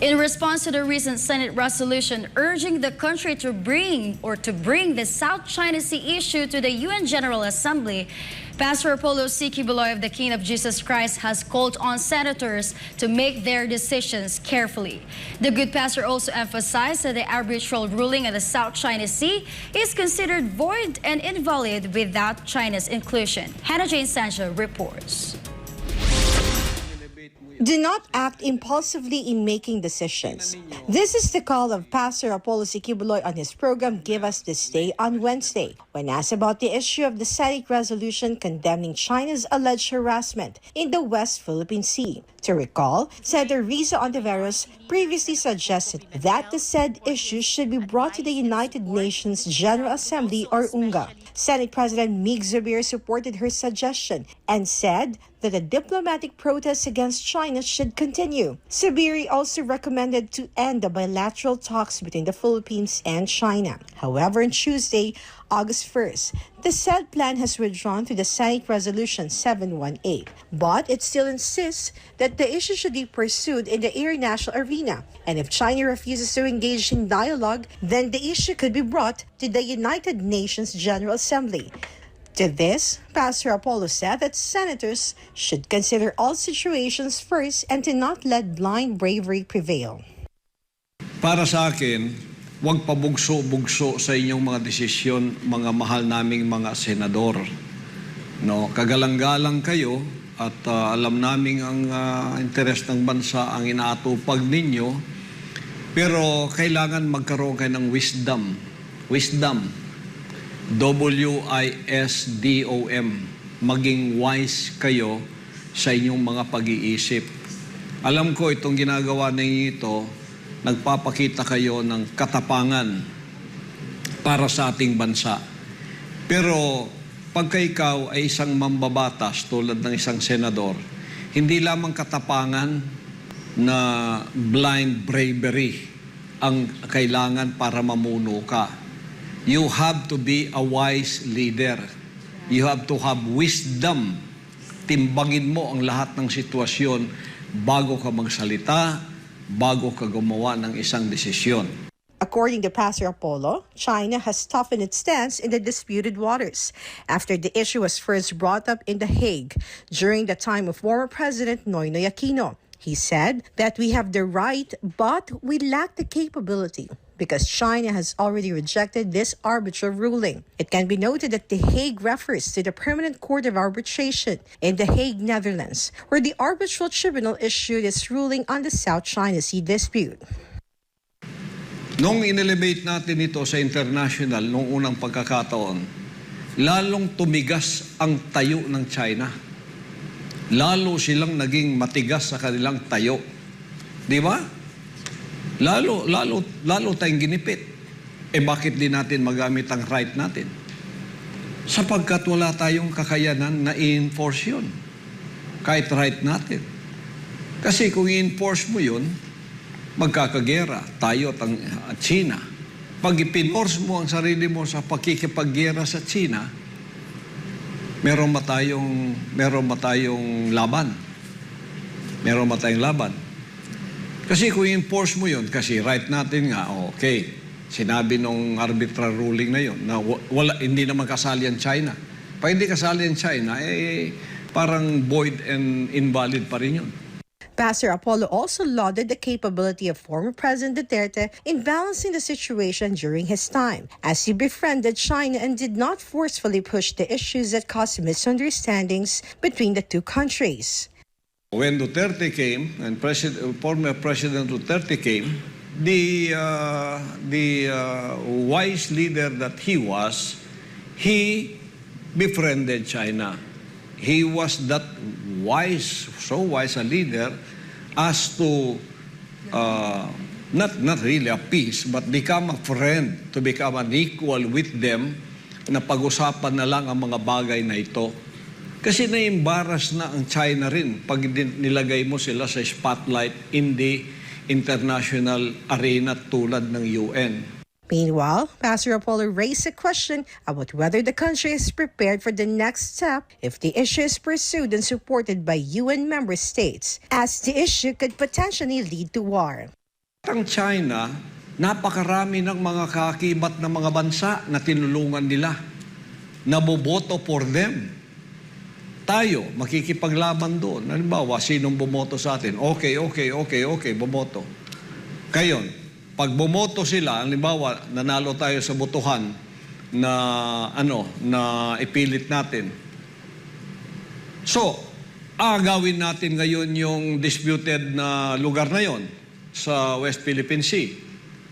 In response to the recent Senate resolution urging the country to bring the South China Sea issue to the UN General Assembly, Pastor Apollo C. Kibuloy of the King of Jesus Christ has called on senators to make their decisions carefully. The good pastor also emphasized that the arbitral ruling on the South China Sea is considered void and invalid without China's inclusion. Hannah Jane Sancho reports. Do not act impulsively in making decisions. This is the call of Pastor Apollo C. Kibuloy on his program Give Us This Day on Wednesday, when asked about the issue of the Senate resolution condemning China's alleged harassment in the West Philippine Sea. To recall, Senator Risa Ontiveros previously suggested that the said issue should be brought to the United Nations General Assembly or UNGA. Senate President Mig Zubir supported her suggestion and said that the diplomatic protests against China should continue. Zubiri also recommended to end the bilateral talks between the Philippines and China. However, on Tuesday, August 1st, the said plan has withdrawn to the Senate Resolution 718, but it still insists that the issue should be pursued in the international arena. And if China refuses to engage in dialogue, then the issue could be brought to the United Nations General Assembly. To this, Pastor Apollo said that senators should consider all situations first and to not let blind bravery prevail. Para sa akin, huwag pabugso-bugso sa inyong mga desisyon, mga mahal naming mga senador. No, kagalang-galang kayo at alam naming ang interes ng bansa ang inaatupag ninyo, pero kailangan magkaroon kayo ng wisdom. W-I-S-D-O-M. Maging wise kayo sa inyong mga pag-iisip. Alam ko itong ginagawa ninyo ito, nagpapakita kayo ng katapangan para sa ating bansa. Pero pagka ikaw ay isang mambabatas tulad ng isang senador, hindi lamang katapangan na blind bravery ang kailangan para mamuno ka. You have to be a wise leader. You have to have wisdom. Timbangin mo ang lahat ng sitwasyon bago ka magsalita, bago ka gumawa ng isang desisyon. According to Pastor Apollo, China has toughened its stance in the disputed waters after the issue was first brought up in The Hague during the time of former President Noynoy Aquino. He said that we have the right, but we lack the capability because China has already rejected this arbitral ruling. It can be noted that The Hague refers to the Permanent Court of Arbitration in The Hague, Netherlands, where the arbitral tribunal issued its ruling on the South China Sea dispute. Nung inelevate natin ito sa international nung unang pagkakataon, lalong tumigas ang tayo ng China. Lalo silang naging matigas sa kanilang tayo. Di ba? Lalo tayong ginipit. Bakit di natin magamit ang right natin? Sapagkat wala tayong kakayanan na i-enforce yun. Kahit right natin. Kasi kung i-enforce mo yun, magkakagera tayo at China. Pag ipinforce mo ang sarili mo sa pakikipaggera sa China, meron ba tayong laban? Meron ba tayong laban? Kasi kung i-enforce mo yun, kasi right natin nga, okay, sinabi nung arbitral ruling na yun, na hindi naman kasali ang China. Pag hindi kasali ang China, parang void and invalid pa rin yun. Pastor Apollo also lauded the capability of former President Duterte in balancing the situation during his time, as he befriended China and did not forcefully push the issues that caused misunderstandings between the two countries. When Duterte came, and former President Duterte came, the wise leader that he was, he befriended China. He was that wise, so wise a leader as to not really a peace, but become a friend, to become an equal with them, na pag-usapan na lang ang mga bagay na ito. Kasi na-embarrass na ang China rin pag nilagay mo sila sa spotlight in the international arena tulad ng UN. Meanwhile, Pastor Apollo raised a question about whether the country is prepared for the next step if the issue is pursued and supported by UN member states, as the issue could potentially lead to war. Ang China, napakarami ng mga kakibat na mga bansa na tinulungan nila, naboboto for them. Tayo, makikipaglaban doon. Halimbawa, sinong bumoto sa atin? Okay, bumoto. Kayon, pag bumoto sila, halimbawa, nanalo tayo sa Butuan na ipilit natin. So, agawin natin ngayon yung disputed na lugar na yon sa West Philippine Sea,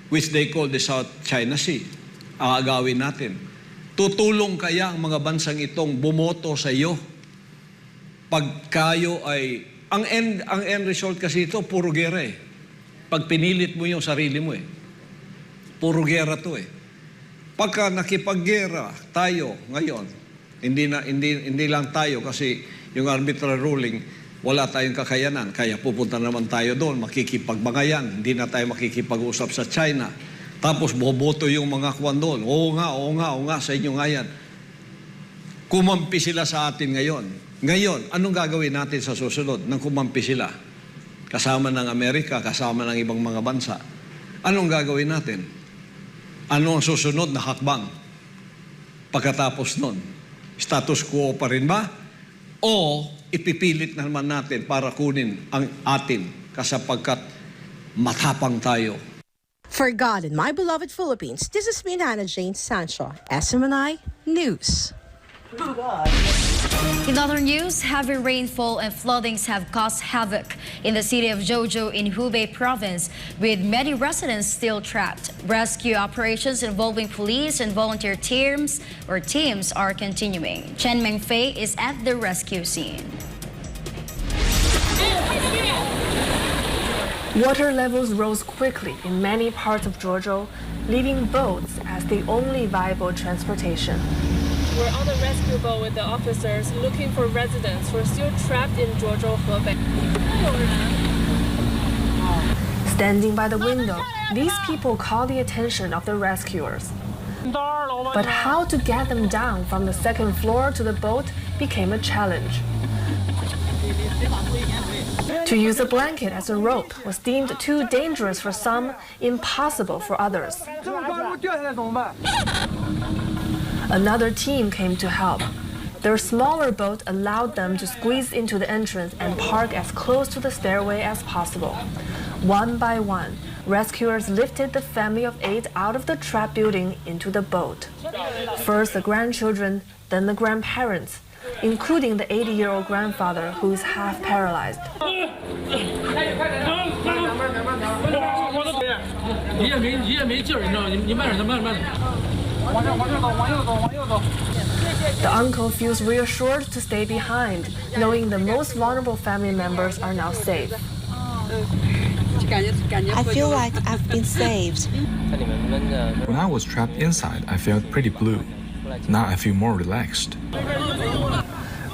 which they call the South China Sea. Agawin natin. Tutulong kaya ang mga bansang itong bumoto sa iyo? Pag kayo ay... Ang end result kasi ito, puro gera eh. Pag pinilit mo yung sarili mo eh. Puro gera to eh. Pagka nakipaggera tayo ngayon, hindi lang tayo kasi yung arbitral ruling, wala tayong kakayanan. Kaya pupunta naman tayo doon, makikipagbangayan. Hindi na tayo makikipag-usap sa China. Tapos boboto yung mga kwan doon. Oo nga, sa inyo nga yan. Kumampi sila sa atin ngayon. Ngayon, anong gagawin natin sa susunod nang kumampi sila? Kasama ng Amerika, kasama ng ibang mga bansa. Anong gagawin natin? Ano ang susunod na hakbang? Pagkatapos nun, status quo pa rin ba? O ipipilit naman natin para kunin ang atin kasapagkat matapang tayo? For God and my beloved Philippines, this is me, Hannah Jane Sancho, SMNI News. In other news, heavy rainfall and floodings have caused havoc in the city of Jojo in Hubei province, with many residents still trapped. Rescue operations involving police and volunteer teams are continuing. Chen Mengfei is at the rescue scene. Water levels rose quickly in many parts of Jojo, leaving boats as the only viable transportation. We're on the rescue boat with the officers looking for residents who are still trapped in Jojo, Hebei. Standing by the window, these people call the attention of the rescuers. But how to get them down from the second floor to the boat became a challenge. To use a blanket as a rope was deemed too dangerous for some, impossible for others. Another team came to help. Their smaller boat allowed them to squeeze into the entrance and park as close to the stairway as possible. One by one, rescuers lifted the family of 8 out of the trap building into the boat. First the grandchildren, then the grandparents, including the 80-year-old grandfather who is half paralyzed. The uncle feels reassured to stay behind, knowing the most vulnerable family members are now safe. I feel like I've been saved. When I was trapped inside, I felt pretty blue. Now I feel more relaxed.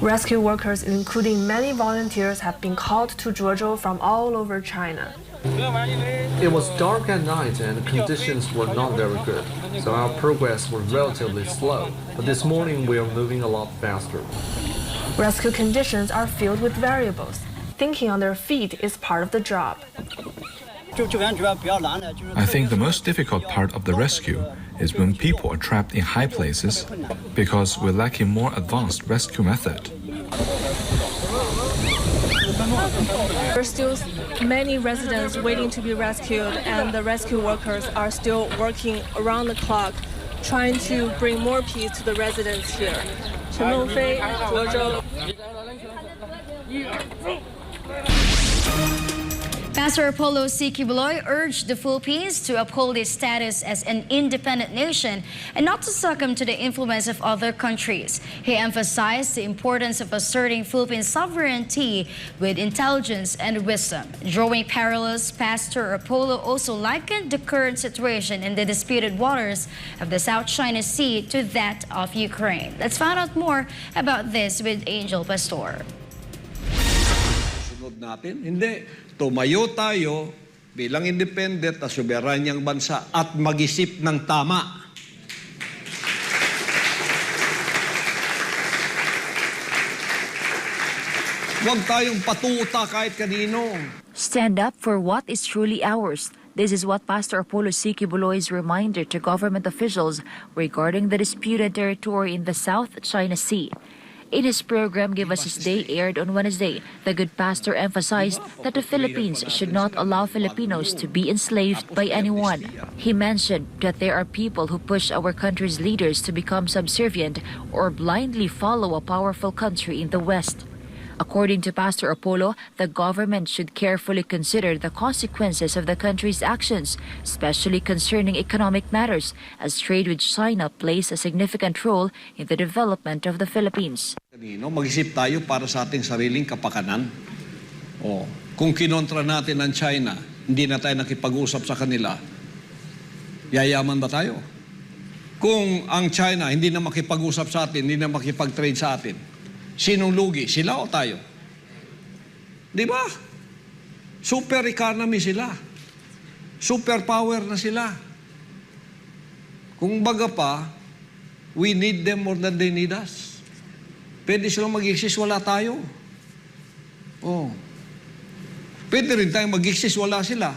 Rescue workers, including many volunteers, have been called to Zhuozhou from all over China. It was dark at night and conditions were not very good, so our progress was relatively slow. But this morning we are moving a lot faster. Rescue conditions are filled with variables. Thinking on their feet is part of the job. I think the most difficult part of the rescue is when people are trapped in high places because we're lacking more advanced rescue method. There are still many residents waiting to be rescued, and the rescue workers are still working around the clock, trying to bring more peace to the residents here. Chen Longfei, Zhuozhou. Pastor Apollo C. Kibuloy urged the Philippines to uphold its status as an independent nation and not to succumb to the influence of other countries. He emphasized the importance of asserting Philippine sovereignty with intelligence and wisdom. Drawing parallels, Pastor Apollo also likened the current situation in the disputed waters of the South China Sea to that of Ukraine. Let's find out more about this with Angel Pastor. Sunod natin, hindi. Tumayo tayo bilang independent at soberanyang bansa at mag-isip ng tama. Huwag tayong patuta kahit kanino. Stand up for what is truly ours. This is what Pastor Apollo C. Kibuloy's reminder to government officials regarding the disputed territory in the South China Sea. In his program, Give Us His Day, aired on Wednesday, the good pastor emphasized that the Philippines should not allow Filipinos to be enslaved by anyone. He mentioned that there are people who push our country's leaders to become subservient or blindly follow a powerful country in the West. According to Pastor Apollo, the government should carefully consider the consequences of the country's actions, especially concerning economic matters, as trade with China plays a significant role in the development of the Philippines. Mag-isip tayo para sa ating sariling kapakanan. Kung kinontra natin ang China, hindi na tayo nakipag-usap sa kanila, yayaman ba tayo? Kung ang China hindi na makipag-usap sa atin, hindi na makipag-trade sa atin, sinong lugi? Sila o tayo? Di ba? Super economy sila. Super power na sila. Kung baga pa, we need them more than they need us. Pwede silang mag-exist, wala tayo. Pwede rin tayong mag-exist, wala sila.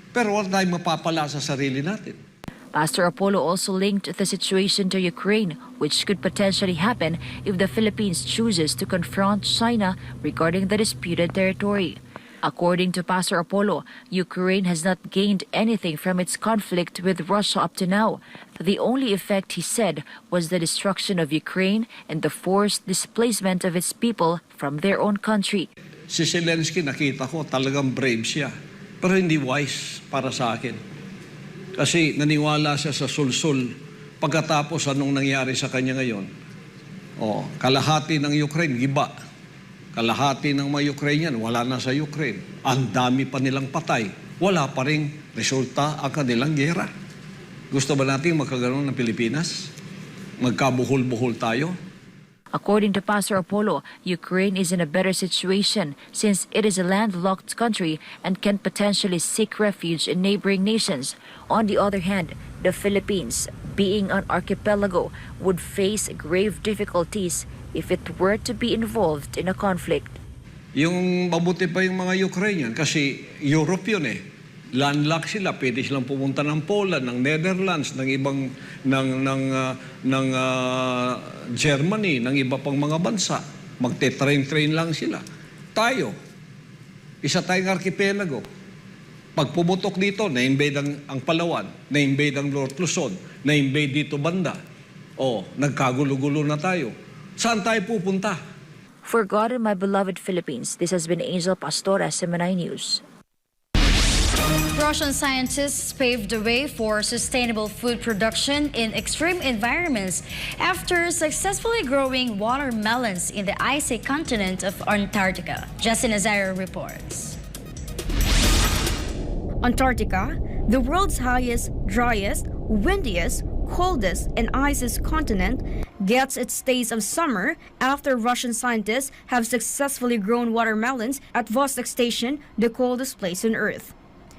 Pero wala tayong mapapala sa sarili natin. Pastor Apollo also linked the situation to Ukraine, which could potentially happen if the Philippines chooses to confront China regarding the disputed territory. According to Pastor Apollo, Ukraine has not gained anything from its conflict with Russia up to now. The only effect, he said, was the destruction of Ukraine and the forced displacement of its people from their own country. Si Zelensky, nakita ko, talagang brave siya. Pero hindi wise para sa akin. Kasi naniwala siya sa sulsul pagkatapos anong nangyari sa kanya ngayon. Kalahati ng Ukraine, giba. Kalahati ng mga Ukrainian, wala na sa Ukraine. Ang dami pa nilang patay. Wala pa rin resulta ang kanilang gera. Gusto ba natin magkaganon ng Pilipinas? Magkabuhol-buhol tayo? According to Pastor Apollo, Ukraine is in a better situation since it is a landlocked country and can potentially seek refuge in neighboring nations. On the other hand, the Philippines, being an archipelago, would face grave difficulties if it were to be involved in a conflict. Yung mabuti pa yung mga Ukrainian kasi Europe yun eh. Landlocked sila, pwede silang pumunta ng Poland, ng Netherlands, ng ibang Germany, ng iba pang mga bansa. Magte-train lang sila. Tayo, isa tayong archipelago. Pag pumutok dito, na-invade ang Palawan, na-invade ang North Luzon, na-invade dito banda. O, nagkagulo-gulo na tayo. Saan tayo pupunta? For God and my beloved Philippines, this has been Angel Pastor, SMNI News. Russian scientists paved the way for sustainable food production in extreme environments after successfully growing watermelons in the icy continent of Antarctica. Jessie Nazario reports. Antarctica, the world's highest, driest, windiest, coldest, and iciest continent, gets its taste of summer after Russian scientists have successfully grown watermelons at Vostok Station, the coldest place on Earth.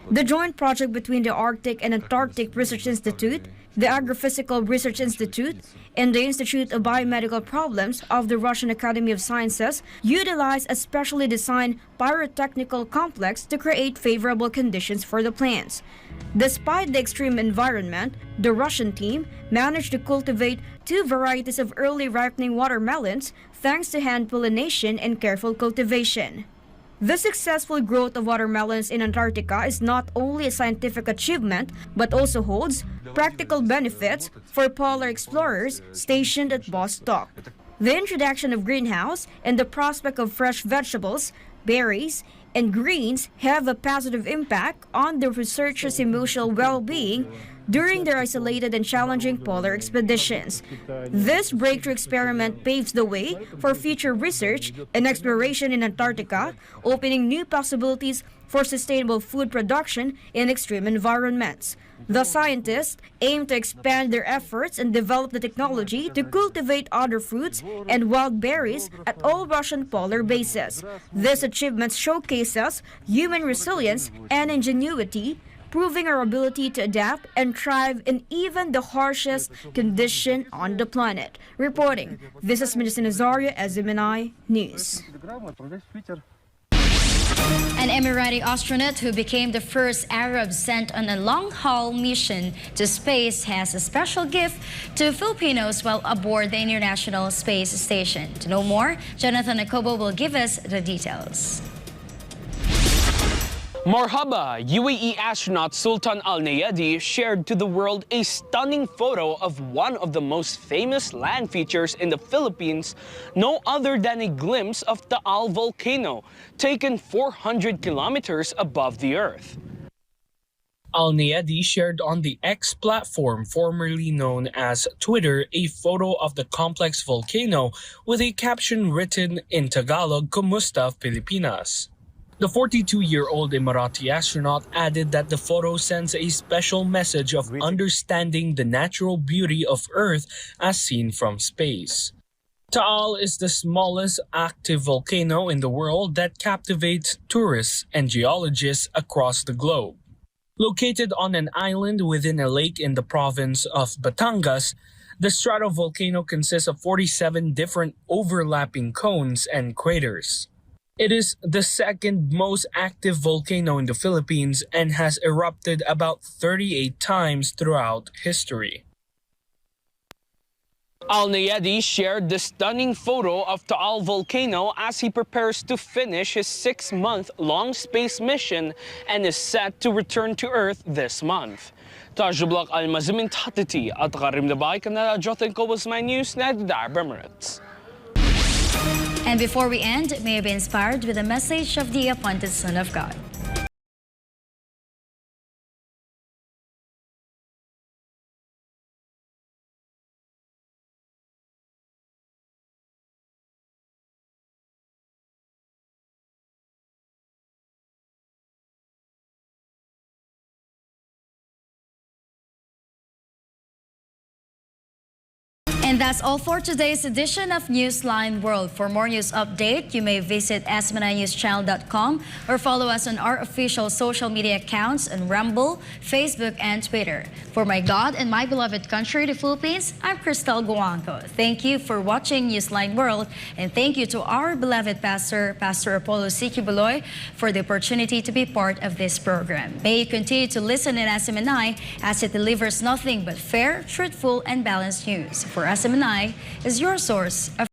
The joint project between the Arctic and Antarctic Research Institute, the Agrophysical Research Institute, and the Institute of Biomedical Problems of the Russian Academy of Sciences utilized a specially designed pyrotechnical complex to create favorable conditions for the plants. Despite the extreme environment, the Russian team managed to cultivate 2 varieties of early ripening watermelons thanks to hand pollination and careful cultivation. The successful growth of watermelons in Antarctica is not only a scientific achievement, but also holds practical benefits for polar explorers stationed at Vostok. The introduction of greenhouse and the prospect of fresh vegetables, berries, and greens have a positive impact on the researchers' emotional well-being during their isolated and challenging polar expeditions. This breakthrough experiment paves the way for future research and exploration in Antarctica, opening new possibilities for sustainable food production in extreme environments. The scientists aim to expand their efforts and develop the technology to cultivate other fruits and wild berries at all Russian polar bases. This achievement showcases human resilience and ingenuity, proving our ability to adapt and thrive in even the harshest condition on the planet. Reporting, this is Minister Nazario, SMNI News. An Emirati astronaut who became the first Arab sent on a long-haul mission to space has a special gift to Filipinos while aboard the International Space Station. To know more, Jonathan Acobo will give us the details. Marhaba, UAE astronaut Sultan Al Nayedi shared to the world a stunning photo of one of the most famous land features in the Philippines, no other than a glimpse of Taal volcano, taken 400 kilometers above the Earth. Al Nayedi shared on the X platform, formerly known as Twitter, a photo of the complex volcano with a caption written in Tagalog, "Kumusta, Pilipinas?" The 42-year-old Emirati astronaut added that the photo sends a special message of understanding the natural beauty of Earth as seen from space. Taal is the smallest active volcano in the world that captivates tourists and geologists across the globe. Located on an island within a lake in the province of Batangas, the stratovolcano consists of 47 different overlapping cones and craters. It is the second most active volcano in the Philippines and has erupted about 38 times throughout history. Al Nayedi shared the stunning photo of Taal volcano as he prepares to finish his 6-month-long space mission and is set to return to Earth this month. Tajublak al-Mazimin Tatiti at Karim Dabay Kanada Jotin Kobos My News na Emirates. And before we end, may you be inspired with a message of the appointed Son of God. And that's all for today's edition of Newsline World. For more news update, you may visit SMNINewsChannel.com or follow us on our official social media accounts on Rumble, Facebook, and Twitter. For my God and my beloved country, the Philippines, I'm Ethel Guangco. Thank you for watching Newsline World, and thank you to our beloved Pastor Apollo C. Kibuloy, for the opportunity to be part of this program. May you continue to listen in SMNI as it delivers nothing but fair, truthful, and balanced news. For SMNI is your source of